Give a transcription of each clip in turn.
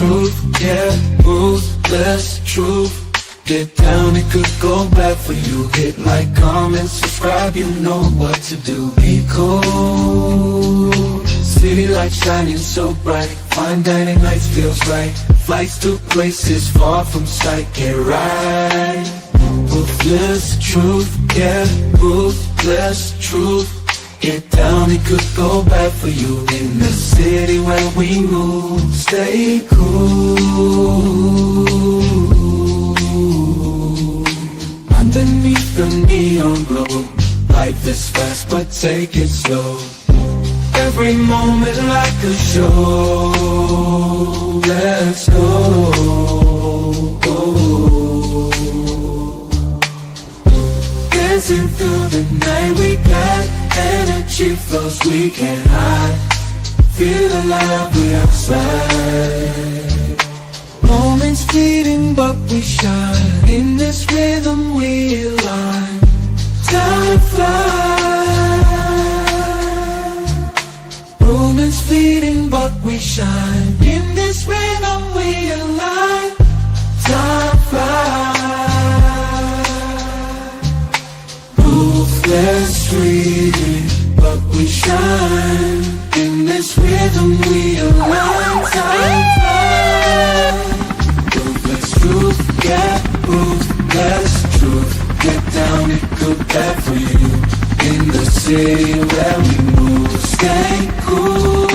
truth, yeah, ruthless truth. Get down, it could go bad for you. Hit like, comment, subscribe, you know what to do. Be cool, city lights shining so bright. Fine dining nights feels right. Flights to places far from sight. Get right, ruthless truth, yeah, ruthless truth. Get down, it could go bad for you. In the city where we move, stay cool. Underneath the neon glow, life is fast but take it slow. Every moment like a show. Let's go. Dancing through the night, we got energy flows we can't hide. Feel alive, we outside. Moments fleeting but we shine. In this rhythm we align. Time flies. Moments fleeting but we shine. In this rhythm we align. Time flies. Ruthless fleeting but we shine. In this rhythm we align. Time flies. Ruthless truth, yeah, ruthless truth. Get down, it could bad for you. In the city where we move, stay cool.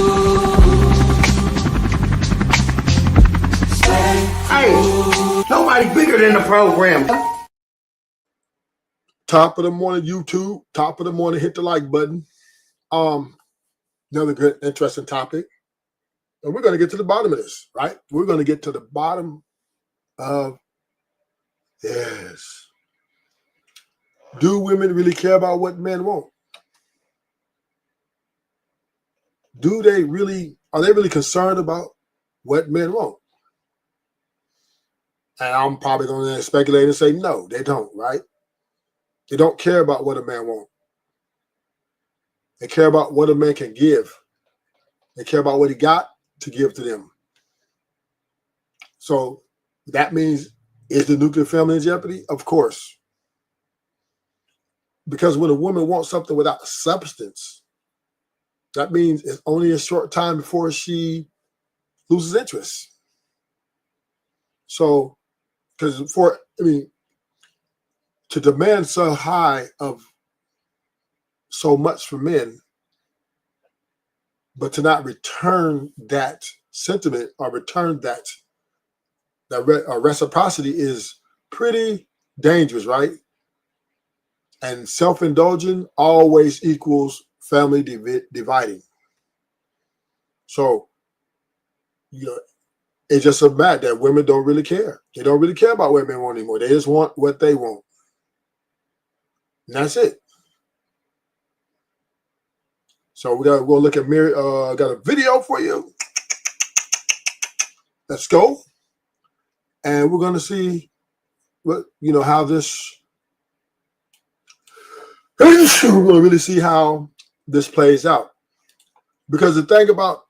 Stay cool. Hey, nobody bigger than the program. Top of the morning, YouTube. Top of the morning, hit the like button. Another good, interesting topic. And we're going to get to the bottom of this, right? We're going to get to the bottom of this. Do women really care about what men want? Are they really concerned about what men want? And I'm probably going to speculate and say, no, they don't, right? They don't care about what a man wants. They care about what a man can give. They care about what he got to give to them. So that means, is the nuclear family in jeopardy? Of course. Because when a woman wants something without substance, that means it's only a short time before she loses interest. So, to demand so high of so much from men, but to not return that sentiment or return that reciprocity is pretty dangerous, right? And self-indulging always equals family dividing. So, it's just so bad that women don't really care. They don't really care about what men want anymore. They just want what they want. And that's it. So we'll look at got a video for you. Let's go. And we're going to see how this, we're going to really see how this plays out. Because the thing about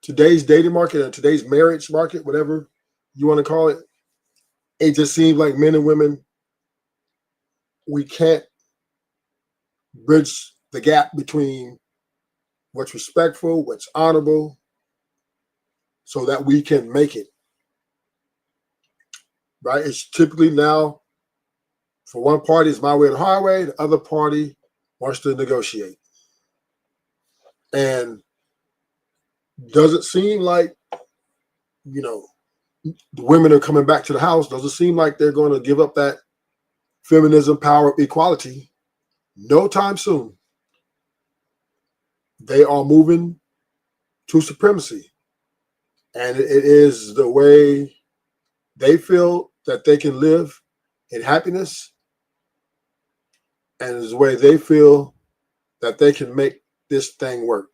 today's dating market and today's marriage market, whatever you want to call it, it just seems like men and women, we can't bridge the gap between what's respectful, what's honorable, so that we can make it. Right? It's typically now, for one party, it's my way or the highway. The other party wants to negotiate. And doesn't seem like, the women are coming back to the house. Doesn't seem like they're going to give up that feminism, power, equality no time soon. They are moving to supremacy. And it is the way they feel that they can live in happiness. And it's the way they feel that they can make this thing work.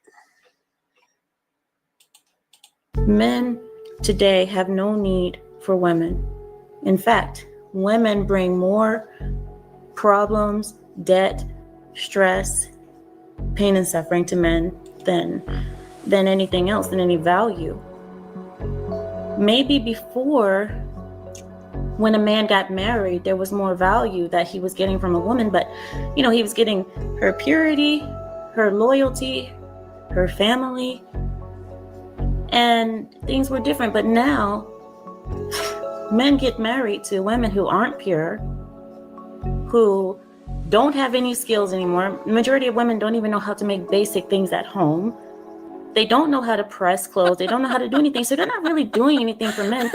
Men today have no need for women. In fact, women bring more problems, debt, stress, pain, and suffering to men than than anything else, than any value. Maybe before, when a man got married, there was more value that he was getting from a woman, but he was getting her purity, her loyalty, her family, and things were different. But now men get married to women who aren't pure, who don't have any skills anymore. The majority of women don't even know how to make basic things at home. They don't know how to press clothes. They don't know how to do anything. So they're not really doing anything for men.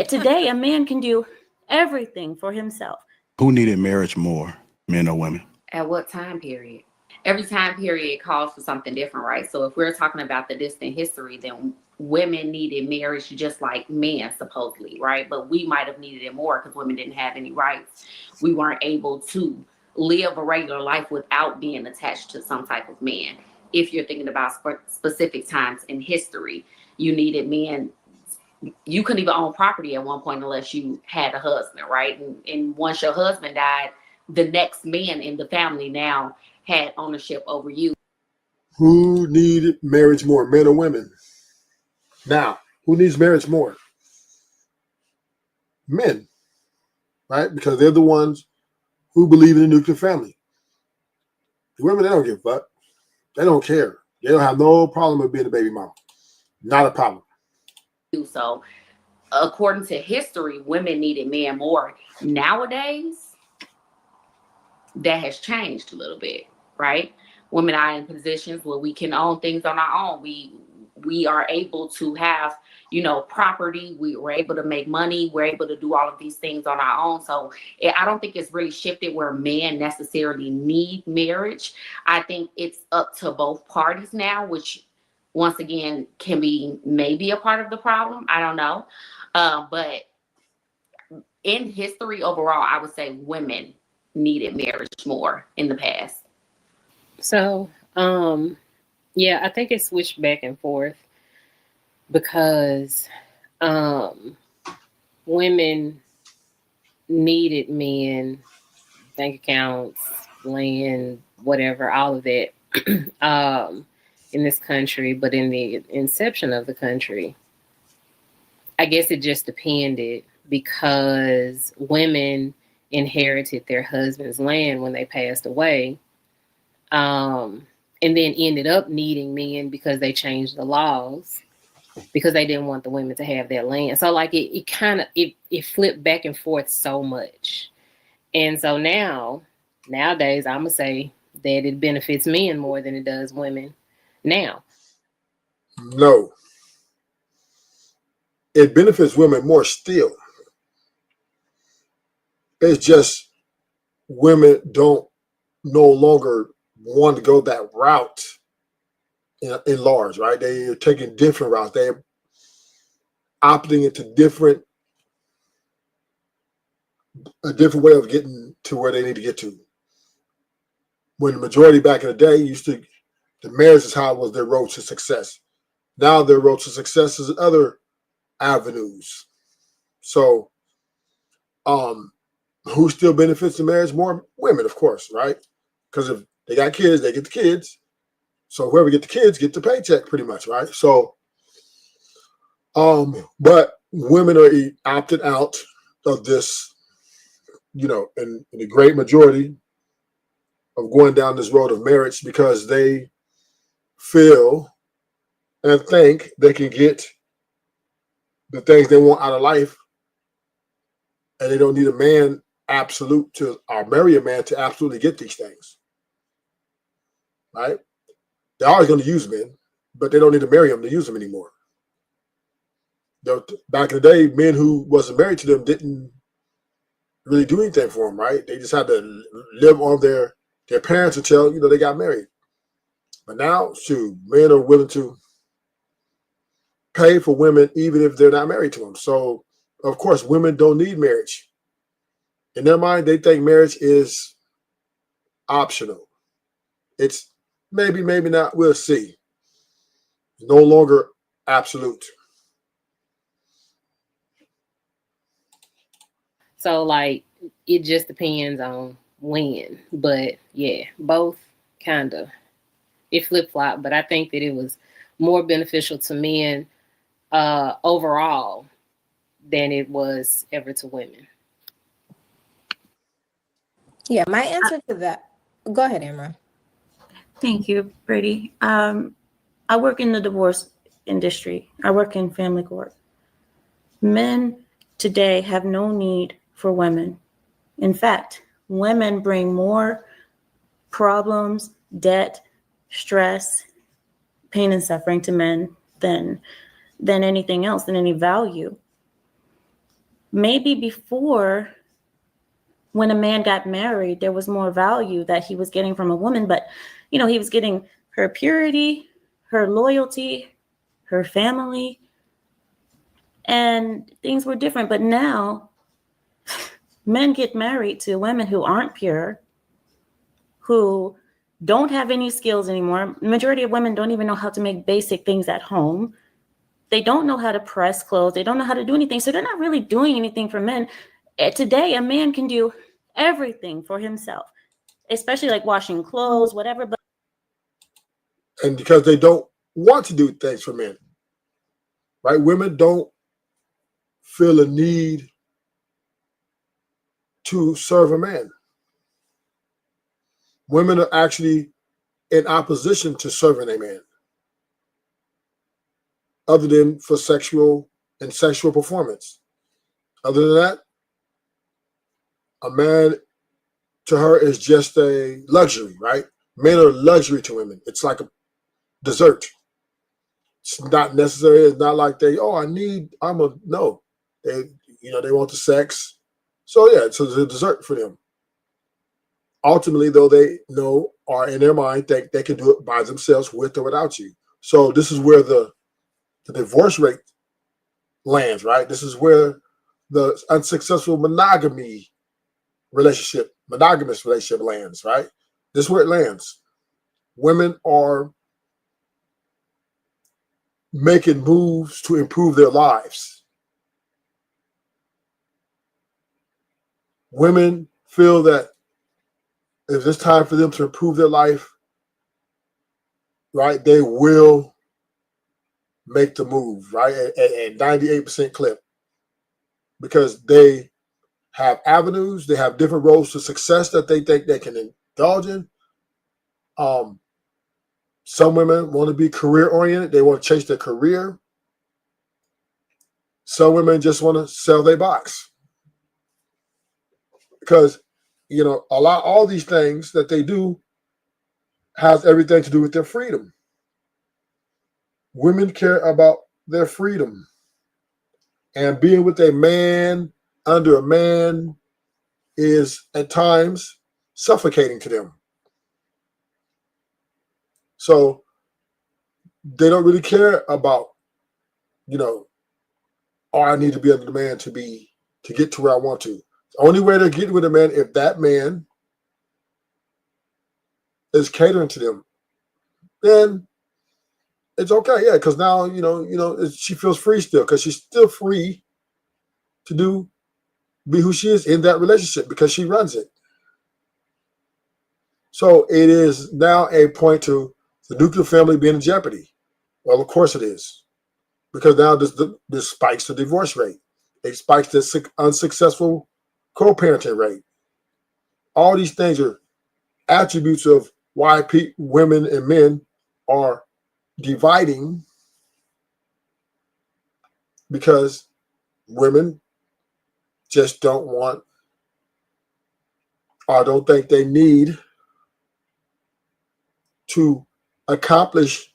Today, a man can do everything for himself. Who needed marriage more, men or women? At what time period? Every time period calls for something different, right? So if we're talking about the distant history, then women needed marriage just like men, supposedly, right? But we might have needed it more because women didn't have any rights. We weren't able to live a regular life without being attached to some type of man. If you're thinking about specific times in history, you needed men. You couldn't even own property at one point unless you had a husband, right? And once your husband died, the next man in the family now had ownership over you. Who needed marriage more, men or women? Now, who needs marriage more? Men, right? Because they're the ones who believe in the nuclear family. The women, they don't give a fuck. They don't care. They don't have no problem with being a baby mama. Not a problem. So, according to history, women needed men more. Nowadays, that has changed a little bit, right? Women are in positions where we can own things on our own. We are able to have, property. We were able to make money. We're able to do all of these things on our own. So I don't think it's really shifted where men necessarily need marriage. I think it's up to both parties now, which once again can be maybe a part of the problem. I don't know. But in history overall, I would say women needed marriage more in the past. So, yeah, I think it switched back and forth because women needed men, bank accounts, land, whatever, all of that in this country. But in the inception of the country, I guess it just depended because women inherited their husband's land when they passed away. And then ended up needing men because they changed the laws because they didn't want the women to have that land. So like it kind of flipped back and forth so much. And so nowadays, I'm gonna say that it benefits men more than it does women now. No. It benefits women more still. It's just women don't no longer want to go that route in large, right? They are taking different routes. They're opting into a different way of getting to where they need to get to. When the majority back in the day the marriage is how it was their road to success. Now their road to success is other avenues. So, who still benefits the marriage more? Women, of course, right? Because if they got kids, they get the kids. So whoever get the kids get the paycheck pretty much, right? So, but women are opted out of this, in the great majority of going down this road of marriage because they feel and think they can get the things they want out of life and they don't need a man or marry a man to absolutely get these things. Right? They're always going to use men, but they don't need to marry them to use them anymore. Back in the day, men who wasn't married to them didn't really do anything for them, right? They just had to live on their parents until, they got married. But now, men are willing to pay for women even if they're not married to them. So, of course, women don't need marriage. In their mind, they think marriage is optional. It's maybe not. We'll see. It's no longer absolute. So like it just depends on when. But yeah, both kind of it flip-flop. But I think that it was more beneficial to men overall than it was ever to women. Yeah, my answer to that. Go ahead, Amra. Thank you, Brady. I work in the divorce industry. I work in family court. Men today have no need for women. In fact, women bring more problems, debt, stress, pain, and suffering to men than anything else, than any value. Maybe before, when a man got married, there was more value that he was getting from a woman, but he was getting her purity, her loyalty, her family, and things were different. But now men get married to women who aren't pure, who don't have any skills anymore. The majority of women don't even know how to make basic things at home. They don't know how to press clothes. They don't know how to do anything. So they're not really doing anything for men. Today, a man can do everything for himself, especially like washing clothes, whatever. But And because they don't want to do things for men, right? Women don't feel a need to serve a man. Women are actually in opposition to serving a man, other than for sexual performance. Other than that, a man to her is just a luxury, right? Men are luxury to women. It's like a dessert. It's not necessary. It's not like no. They want the sex. So yeah, it's a dessert for them. Ultimately, though, they know, or in their mind, think they can do it by themselves, with or without you. So this is where the divorce rate lands, right? This is where the unsuccessful monogamous relationship lands, right? This is where it lands. Women are making moves to improve their lives. Women feel that if it's time for them to improve their life, right, they will make the move, right, at 98% clip, because they have avenues, they have different roads to success that they think they can indulge in. Some women want to be career oriented. They want to chase their career. Some women just want to sell their box, because all these things that they do has everything to do with their freedom. Women care about their freedom, and being with a man, under a man, is at times suffocating to them. So they don't really care about, I need to be under the man to get to where I want to. The only way to get with a man, if that man is catering to them, then it's okay. Yeah, because now she feels free still, because she's still free to be who she is in that relationship, because she runs it. So it is now a point to the nuclear family being in jeopardy. Well, of course it is, because now this spikes the divorce rate. It spikes the unsuccessful co-parenting rate. All these things are attributes of why women and men are dividing, because women just don't want, or don't think they need to accomplish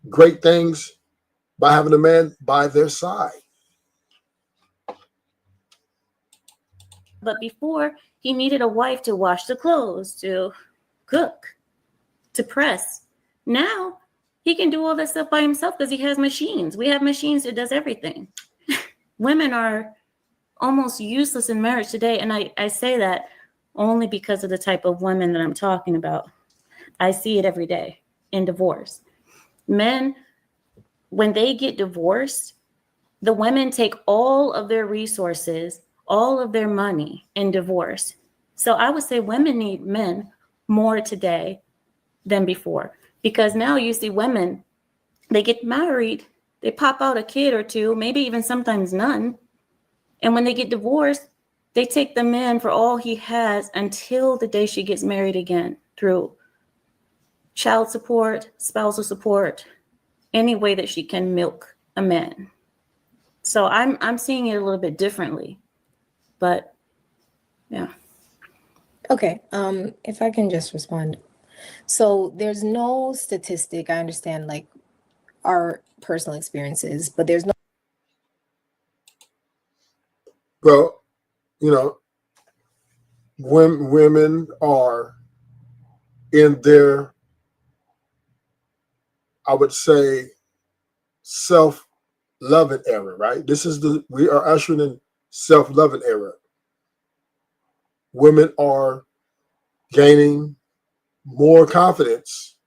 great things by having a man by their side. But before, he needed a wife to wash the clothes, to cook, to press. Now he can do all that stuff by himself because he has machines. We have machines that does everything. Women are almost useless in marriage today. And I say that only because of the type of women that I'm talking about. I see it every day in divorce. Men, when they get divorced, the women take all of their resources, all of their money in divorce. So I would say women need men more today than before, because now you see women They get married, they pop out a kid or two, maybe even sometimes none. And when they get divorced, they take the man for all he has until the day she gets married again through child support, spousal support, any way that she can milk a man. So I'm seeing it a little bit differently. But yeah. Okay, if I can just respond. So there's no statistic, I understand like our personal experiences, but there's no Well, you know, when women are in their, I would say, self-loving era, right? We are ushering in self-loving era. Women are gaining more confidence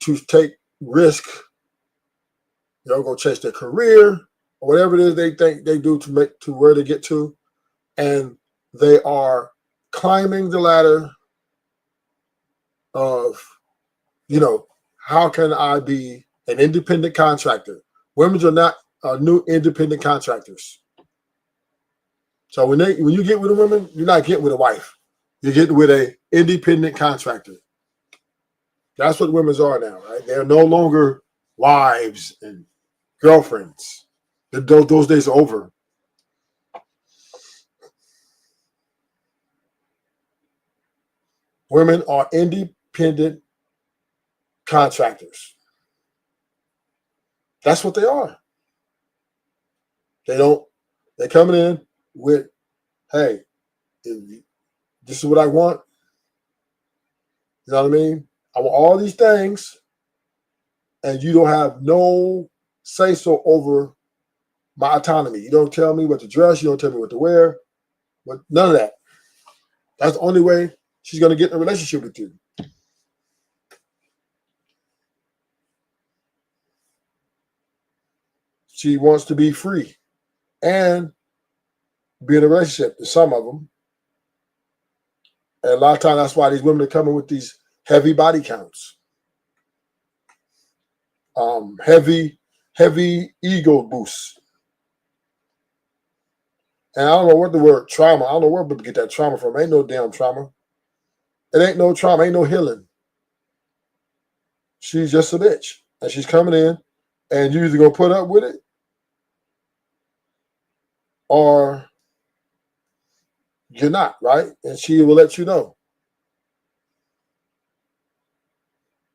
to take risk, go chase their career or whatever it is they think they do to make to where they get to. And they are climbing the ladder of, how can I be an independent contractor? Women are not new independent contractors. So when you get with a woman, you're not getting with a wife. You're getting with a independent contractor. That's what women are now, right? They're no longer wives and girlfriends. Those days are over. Women are independent contractors. That's what they are. They're coming in with, hey, this is what I want. You know what I mean? I want all these things, and you don't have no say-so over my autonomy. You don't tell me what to dress. You don't tell me what to wear. But none of that. That's the only way she's going to get in a relationship with you. She wants to be free and be in a relationship. Some of them. And a lot of times that's why these women are coming with these heavy body counts. Heavy ego boosts. And I don't know what the word trauma, I don't know where to get that trauma from. Ain't no damn trauma. It ain't no trauma, ain't no healing. She's just a bitch. And she's coming in, and you're either going to put up with it or you're not, right? And she will let you know.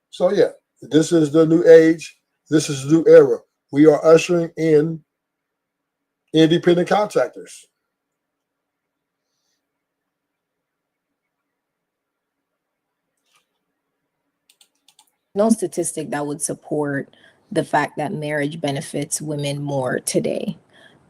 So, yeah, this is the new age. This is the new era. We are ushering in independent contractors. no statistic that would support the fact that marriage benefits women more today.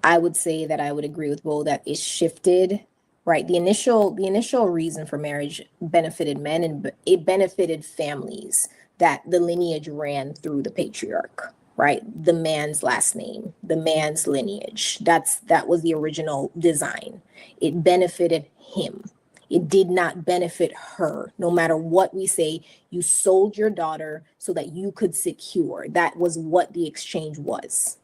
I would say that I would agree with Bo that it shifted, right? The initial reason for marriage benefited men and it benefited families, that the lineage ran through the patriarch, right? The man's last name, the man's lineage. That was the original design. It benefited him. It did not benefit her. No matter what we say, you sold your daughter so that you could secure. That was what the exchange was.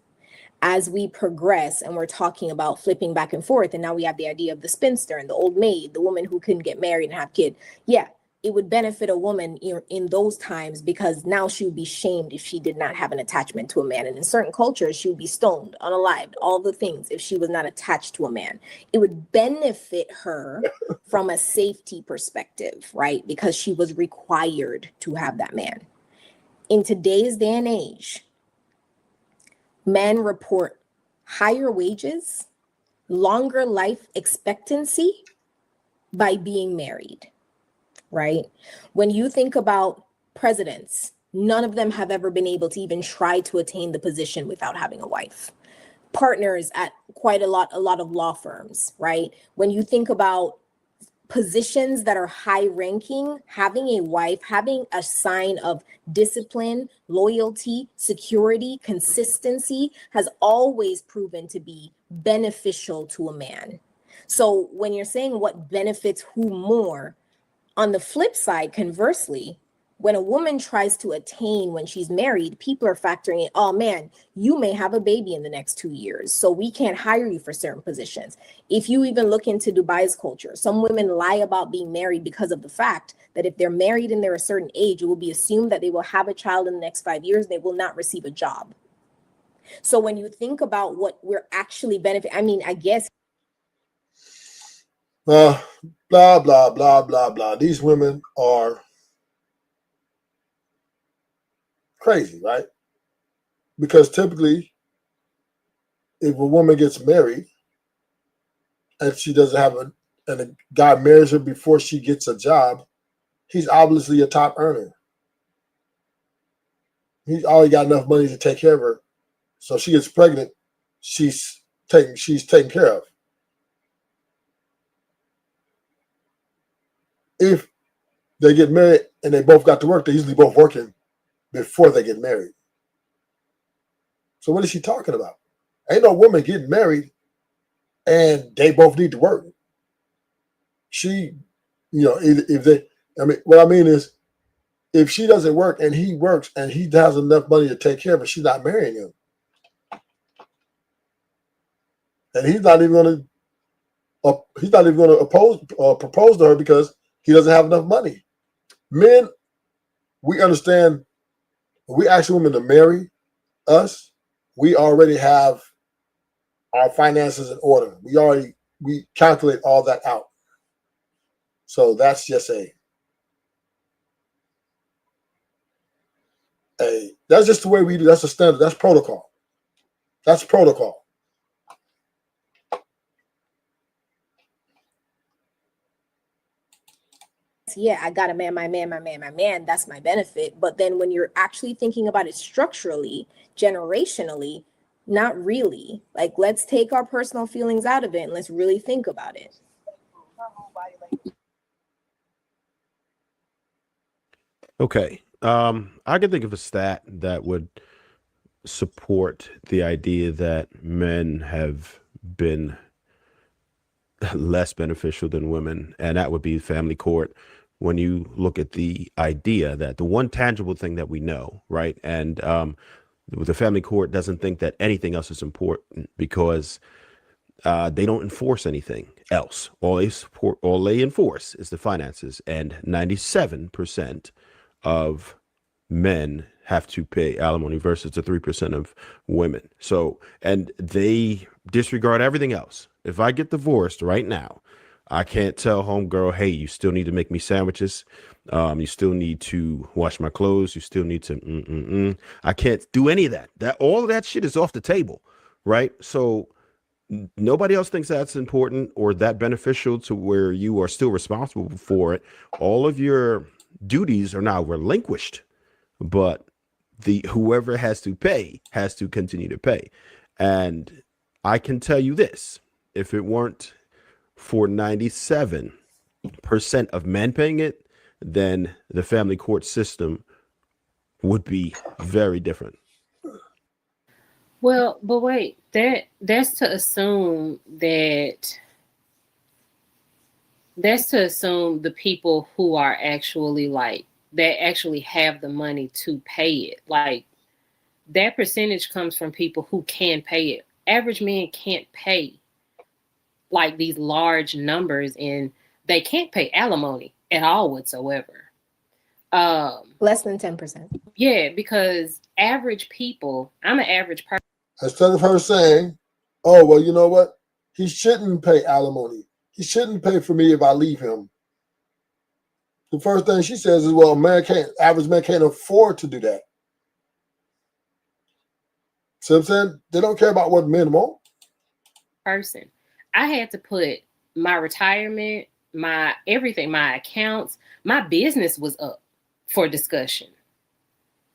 As we progress and we're talking about flipping back and forth, and now we have the idea of the spinster and the old maid, the woman who couldn't get married and have kids. Yeah, it would benefit a woman in those times because now she would be shamed if she did not have an attachment to a man. And in certain cultures, she would be stoned, unalived, all the things if she was not attached to a man. It would benefit her from a safety perspective, right? Because she was required to have that man. In today's day and age, men report higher wages, longer life expectancy by being married, right? When you think about presidents, none of them have ever been able to even try to attain the position without having a wife. Partners at quite a lot of law firms, right? When you think about positions that are high ranking, having a wife, having a sign of discipline, loyalty, security, consistency has always proven to be beneficial to a man. So when you're saying what benefits who more, on the flip side, conversely, When a woman tries to attain when she's married, people are factoring in, oh man, you may have a baby in the next 2 years, so we can't hire you for certain positions. If you even look into Dubai's culture, some women lie about being married because of the fact that if they're married and they're a certain age, it will be assumed that they will have a child in the next 5 years, they will not receive a job. So when you think about what we're actually benefiting, I mean, I guess. Blah, blah, blah, blah, blah. These women are crazy, right? Because typically, if a woman gets married and she doesn't have and a guy marries her before she gets a job, he's obviously a top earner. He's already got enough money to take care of her. So if she gets pregnant, she's taken care of. If they get married and they both got to work, they're usually both working before they get married. So what is she talking about? Ain't no woman getting married and they both need to work. She, if they, what I mean is, if she doesn't work and he works and he has enough money to take care of her, she's not marrying him. And he's not even going to propose to her because he doesn't have enough money. Men, we understand. When we ask women to marry us, we already have our finances in order. We calculate all that out. So that's just that's just the way we do. That's the standard. That's protocol. That's protocol. Yeah, I got a man, my man, that's my benefit. But then when you're actually thinking about it structurally, generationally, not really. Like, let's take our personal feelings out of it and let's really think about it. Okay. I can think of a stat that would support the idea that men have been less beneficial than women, and that would be family court. When you look at the idea that the one tangible thing that we know, right? And the family court doesn't think that anything else is important because they don't enforce anything else. All they enforce is the finances, and 97% of men have to pay alimony versus the 3% of women. So, and they disregard everything else. If I get divorced right now, I can't tell homegirl, hey, you still need to make me sandwiches. You still need to wash my clothes. You still need to, I can't do any of that. All of that shit is off the table, right? So nobody else thinks that's important or that beneficial to where you are still responsible for it. All of your duties are now relinquished, but whoever has to pay has to continue to pay. And I can tell you this, if it weren't for 97% of men paying it, then the family court system would be very different. Well, but wait, that's to assume the people who are actually that actually have the money to pay it. Like, that percentage comes from people who can pay it. Average men can't pay like these large numbers, and they can't pay alimony at all whatsoever. Less than 10%. Yeah, because average people, I'm an average person. Instead of her saying, oh, well, you know what? He shouldn't pay alimony. He shouldn't pay for me if I leave him. The first thing she says is, well, average man can't afford to do that. See what I'm saying? They don't care about what men want. Person. I had to put my retirement, my everything, my accounts, my business was up for discussion.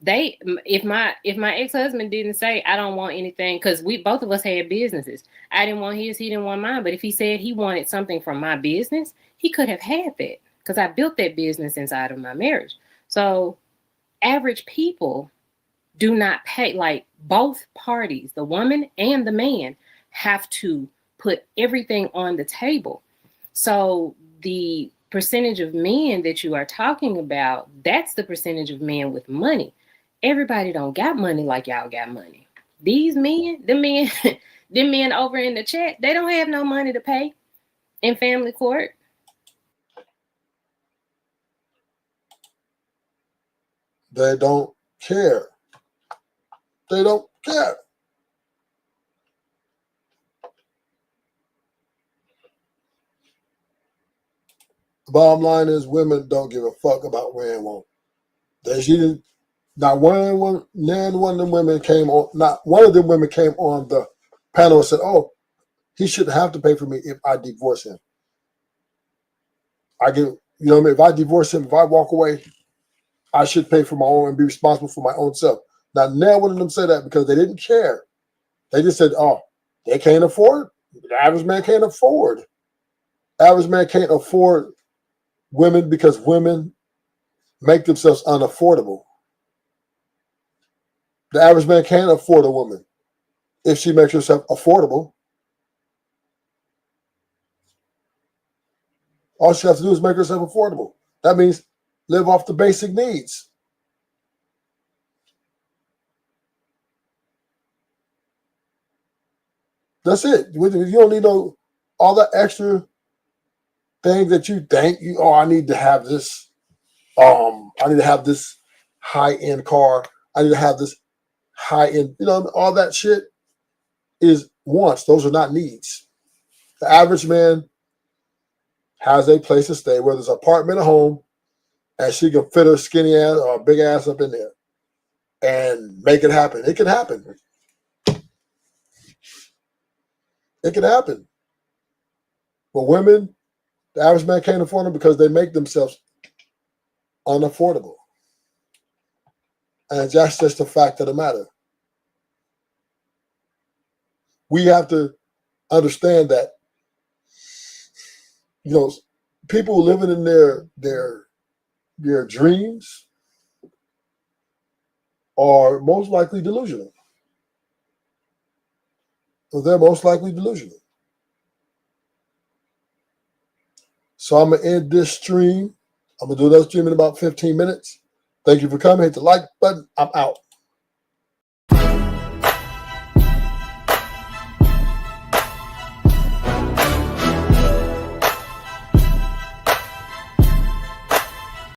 If my ex-husband didn't say I don't want anything, because we both of us had businesses. I didn't want his, he didn't want mine. But if he said he wanted something from my business, he could have had that because I built that business inside of my marriage. So average people do not pay. Like, both parties, the woman and the man, have to put everything on the table. So the percentage of men that you are talking about, that's the percentage of men with money. Everybody don't got money like y'all got money. These men, the men, the men over in the chat, they don't have no money to pay in family court. They don't care. They don't care. The bottom line is women don't give a fuck about wearing one. Not one of them women came on. Not one of them women came on the panel and said, "Oh, he shouldn't have to pay for me if I divorce him. I get, if I divorce him, if I walk away, I should pay for my own and be responsible for my own self." Now, never one of them said that because they didn't care. They just said, "Oh, they can't afford. The average man can't afford. Average man can't afford women because women make themselves unaffordable. The average man can't afford a woman if she makes herself affordable. All she has to do is make herself affordable. That means live off the basic needs." That's it. You don't need all that extra thing that you think I need to have this. I need to have this high-end car. I need to have this high-end, all that shit is wants. Those are not needs. The average man has a place to stay, whether it's an apartment or home, and she can fit her skinny ass or big ass up in there and make it happen. It can happen. It can happen. But women, the average man can't afford them because they make themselves unaffordable. And that's just the fact of the matter. We have to understand that, people living in their dreams are most likely delusional. So they're most likely delusional. So I'm going to end this stream. I'm going to do another stream in about 15 minutes. Thank you for coming. Hit the like button. I'm out.